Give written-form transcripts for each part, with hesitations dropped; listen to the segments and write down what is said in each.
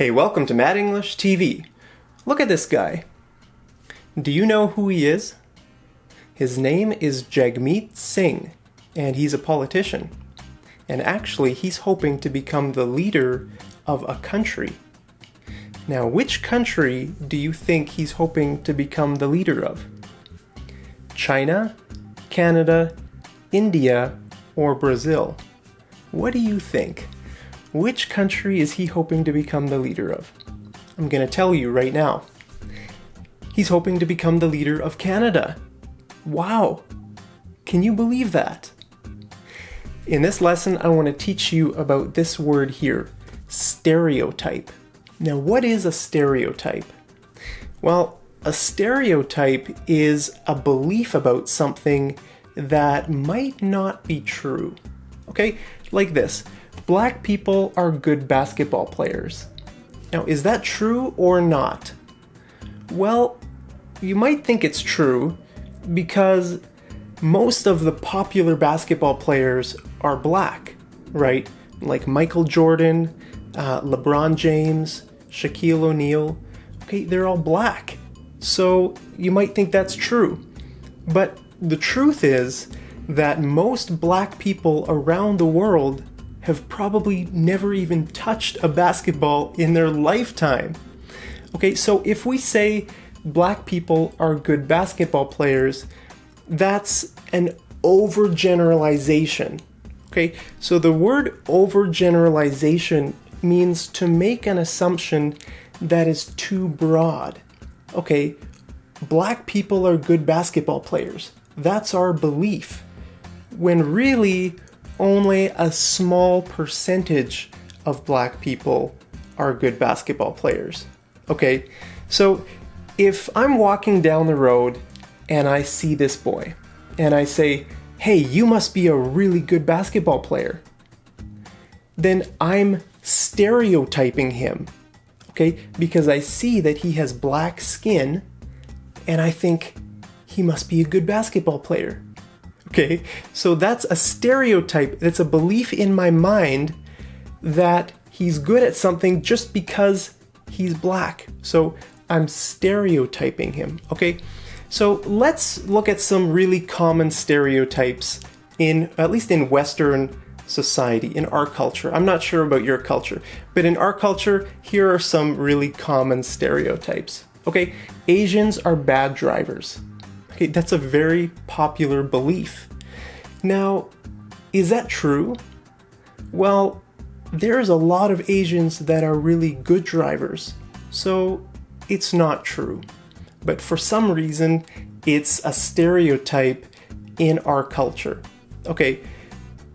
Hey, welcome to Mad English TV. Look at this guy. Do you know who he is? His name is Jagmeet Singh, and he's a politician. And actually, he's hoping to become the leader of a country. Now, which country do you think he's hoping to become the leader of? China, Canada, India, or Brazil? What do you think? Which country is he hoping to become the leader of? I'm going to tell you right now. He's hoping to become the leader of Canada. Wow! Can you believe that? In this lesson, I want to teach you about this word here, stereotype. Now, what is a stereotype? Well, a stereotype is a belief about something that might not be true. Okay? Like this. Black people are good basketball players. Now, is that true or not? Well, you might think it's true because most of the popular basketball players are black, right? Like Michael Jordan, LeBron James, Shaquille O'Neal. Okay, they're all black. So you might think that's true. But the truth is that most black people around the world have probably never even touched a basketball in their lifetime. Okay, so if we say black people are good basketball players, that's an overgeneralization. Okay, so the word overgeneralization means to make an assumption that is too broad. Okay, black people are good basketball players. That's our belief. When really, only a small percentage of black people are good basketball players. Okay, so if I'm walking down the road and I see this boy and I say, hey, you must be a really good basketball player, then I'm stereotyping him, okay? Because I see that he has black skin and I think he must be a good basketball player. Okay, so that's a stereotype. That's a belief in my mind that he's good at something just because he's black. So I'm stereotyping him, okay? So let's look at some really common stereotypes at least in Western society, in our culture. I'm not sure about your culture, but in our culture, here are some really common stereotypes. Okay, Asians are bad drivers. Okay, that's a very popular belief. Now, is that true? Well, there's a lot of Asians that are really good drivers, so it's not true. But for some reason, it's a stereotype in our culture. Okay,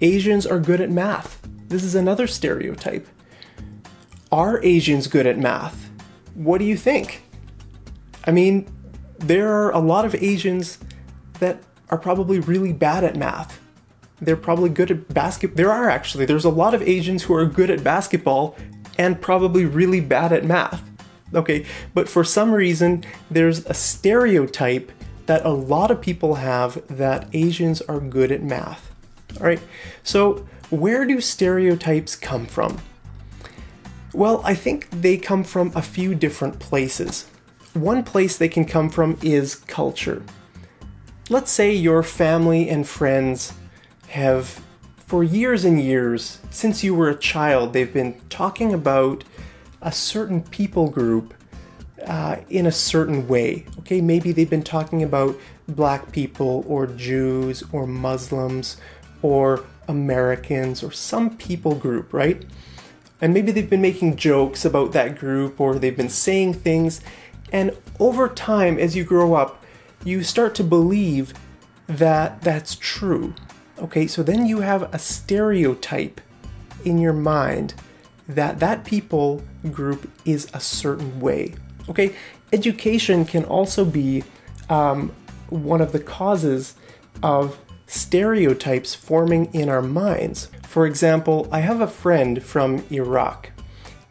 Asians are good at math. This is another stereotype. Are Asians good at math? What do you think? I mean, there are a lot of Asians that are probably really bad at math. They're probably good at basketball. There's a lot of Asians who are good at basketball and probably really bad at math. Okay, but for some reason, there's a stereotype that a lot of people have that Asians are good at math. All right, so where do stereotypes come from? Well, I think they come from a few different places. One place they can come from is culture. Let's say your family and friends have, for years and years, since you were a child, they've been talking about a certain people group in a certain way. Okay, maybe they've been talking about black people or Jews or Muslims or Americans or some people group, right? And maybe they've been making jokes about that group or they've been saying things. And over time, as you grow up, you start to believe that that's true. Okay, so then you have a stereotype in your mind that that people group is a certain way. Okay, education can also be one of the causes of stereotypes forming in our minds. For example, I have a friend from Iraq,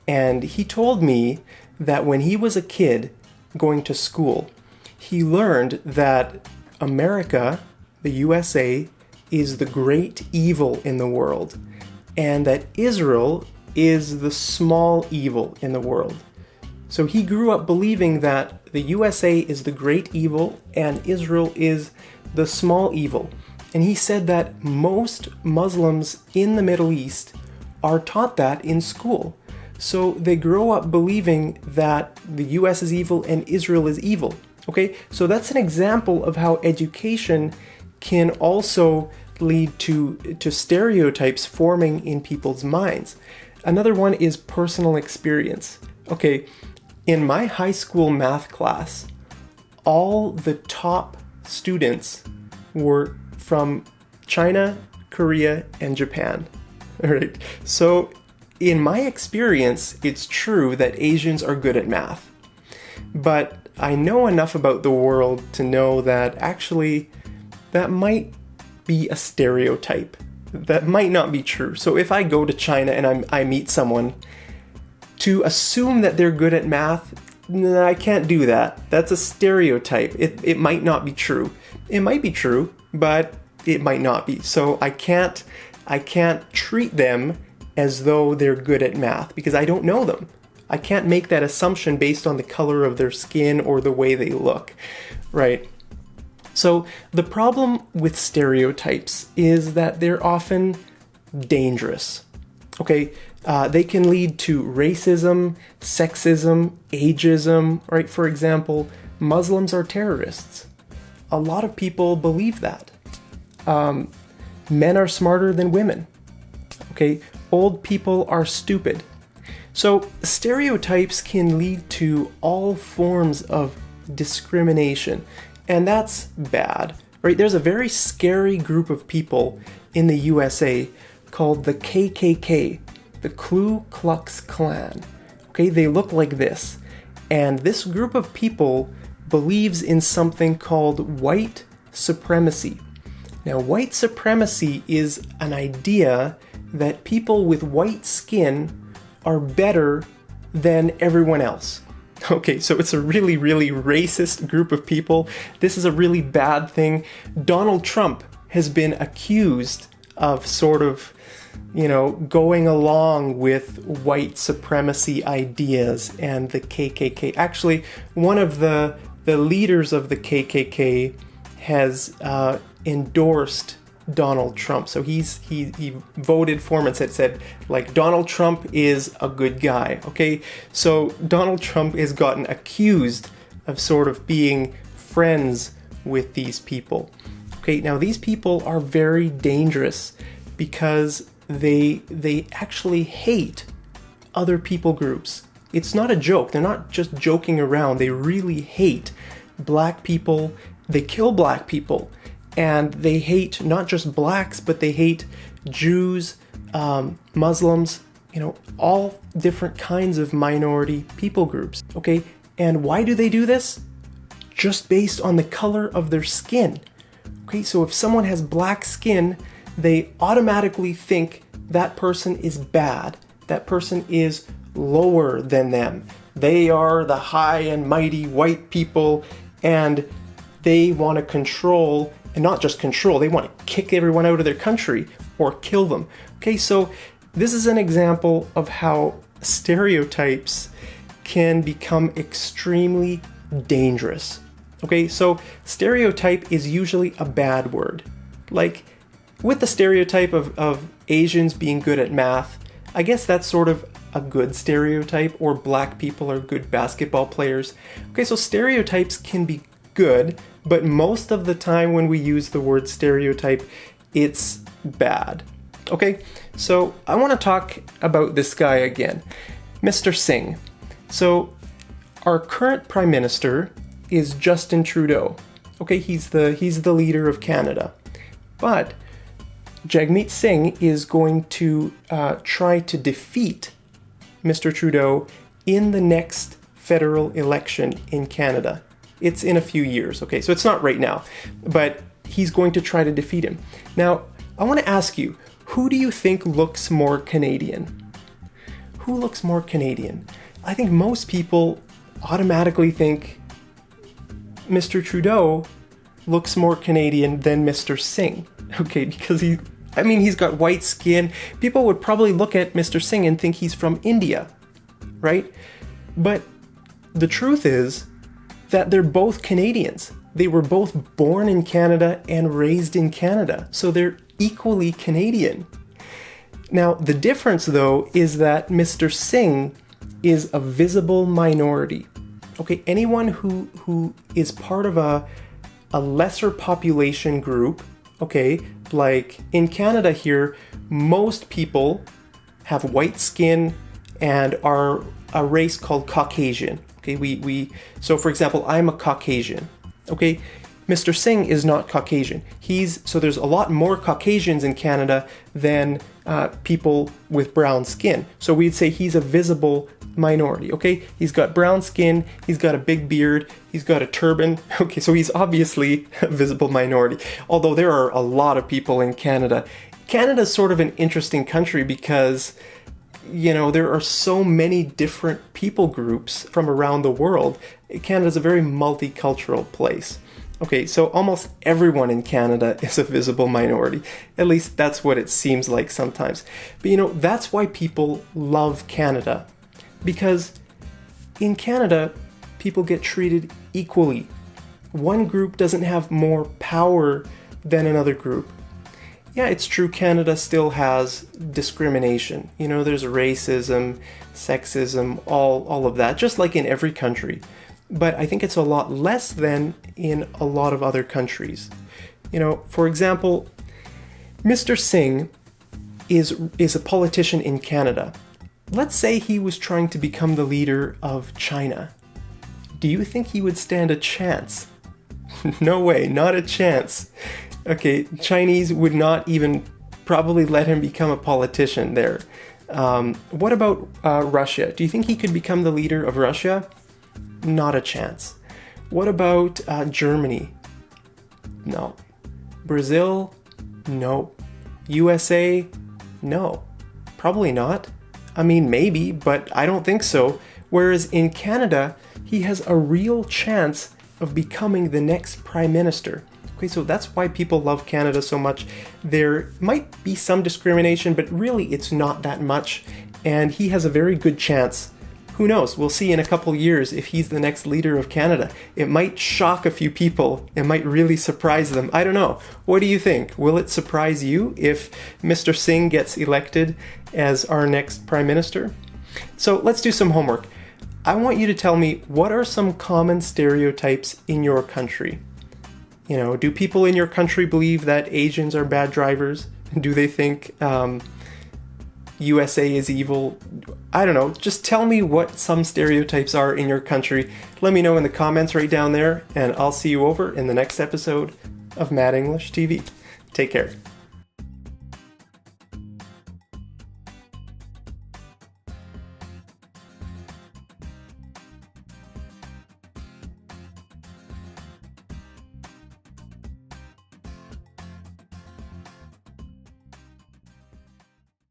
and he told me that when he was a kid going to school, he learned that America, the USA, is the great evil in the world, and that Israel is the small evil in the world. So he grew up believing that the USA is the great evil and Israel is the small evil. And he said that most Muslims in the Middle East are taught that in school. So they grow up believing that the US is evil and Israel is evil. Okay, so that's an example of how education can also lead to stereotypes forming in people's minds. Another one is personal experience. Okay, in my high school math class, all the top students were from China, Korea, and Japan. All right, so in my experience, it's true that Asians are good at math. But I know enough about the world to know that actually that might be a stereotype. That might not be true. So if I go to China and I meet someone, to assume that they're good at math, I can't do that. That's a stereotype. It might not be true. It might be true, but it might not be. So I can't treat them as though they're good at math because I don't know them. I can't make that assumption based on the color of their skin or the way they look, right? So the problem with stereotypes is that they're often dangerous. Okay, they can lead to racism, sexism, ageism, right? For example, Muslims are terrorists. A lot of people believe that. Men are smarter than women. Okay, old people are stupid. So stereotypes can lead to all forms of discrimination, and that's bad, right? There's a very scary group of people in the USA called the KKK, the Ku Klux Klan. Okay, they look like this, and this group of people believes in something called white supremacy. Now, white supremacy is an idea that people with white skin are better than everyone else. Okay, so it's a really, really racist group of people. This is a really bad thing. Donald Trump has been accused of sort of, going along with white supremacy ideas and the KKK. Actually, one of the leaders of the KKK has endorsed Donald Trump. So he voted for him and said like Donald Trump is a good guy. Okay, so Donald Trump has gotten accused of sort of being friends with these people. Okay, now these people are very dangerous because they actually hate other people groups. It's not a joke. They're not just joking around. They really hate black people. They kill black people. And they hate not just blacks, but they hate Jews, Muslims, all different kinds of minority people groups, okay? And why do they do this? Just based on the color of their skin, okay? So if someone has black skin, they automatically think that person is bad. That person is lower than them. They are the high and mighty white people, and they want to control. And not just control, they want to kick everyone out of their country or kill them. Okay, so this is an example of how stereotypes can become extremely dangerous. Okay, so stereotype is usually a bad word. Like with the stereotype of Asians being good at math, I guess that's sort of a good stereotype, or black people are good basketball players. Okay, so stereotypes can be good, but most of the time when we use the word stereotype, it's bad. Okay, so I want to talk about this guy again, Mr. Singh. So our current Prime Minister is Justin Trudeau. Okay, he's the leader of Canada. But Jagmeet Singh is going to try to defeat Mr. Trudeau in the next federal election in Canada. It's in a few years, okay? So it's not right now, but he's going to try to defeat him. Now, I want to ask you, who do you think looks more Canadian? Who looks more Canadian? I think most people automatically think Mr. Trudeau looks more Canadian than Mr. Singh, okay? Because he I mean, he's got white skin. People would probably look at Mr. Singh and think he's from India, right? But the truth is that they're both Canadians. They were both born in Canada and raised in Canada, so they're equally Canadian. Now, the difference, though, is that Mr. Singh is a visible minority. Okay, anyone who is part of a lesser population group, okay, like in Canada here, most people have white skin and are a race called Caucasian. Okay, so for example, I'm a Caucasian. Okay, Mr. Singh is not Caucasian. So there's a lot more Caucasians in Canada than people with brown skin. So we'd say he's a visible minority, okay? He's got brown skin, he's got a big beard, he's got a turban. Okay, so he's obviously a visible minority. Although there are a lot of people in Canada. Canada's sort of an interesting country because, you know, there are so many different people groups from around the world. Canada's a very multicultural place. Okay, so almost everyone in Canada is a visible minority. At least that's what it seems like sometimes. But you know, that's why people love Canada. Because in Canada, people get treated equally. One group doesn't have more power than another group. Yeah, it's true, Canada still has discrimination. You know, there's racism, sexism, all of that, just like in every country. But I think it's a lot less than in a lot of other countries. You know, for example, Mr. Singh is a politician in Canada. Let's say he was trying to become the leader of China. Do you think he would stand a chance? No way, not a chance. Okay, Chinese would not even probably let him become a politician there. What about Russia? Do you think he could become the leader of Russia? Not a chance. What about Germany? No. Brazil? No. USA? No. Probably not. I mean, maybe, but I don't think so. Whereas in Canada, he has a real chance of becoming the next prime minister. Okay, so that's why people love Canada so much. There might be some discrimination, but really it's not that much. And he has a very good chance. Who knows? We'll see in a couple years if he's the next leader of Canada. It might shock a few people. It might really surprise them. I don't know. What do you think? Will it surprise you if Mr. Singh gets elected as our next prime minister? So let's do some homework. I want you to tell me, what are some common stereotypes in your country? You know, do people in your country believe that Asians are bad drivers? Do they think USA is evil? I don't know. Just tell me what some stereotypes are in your country. Let me know in the comments right down there, and I'll see you over in the next episode of Mad English TV. Take care.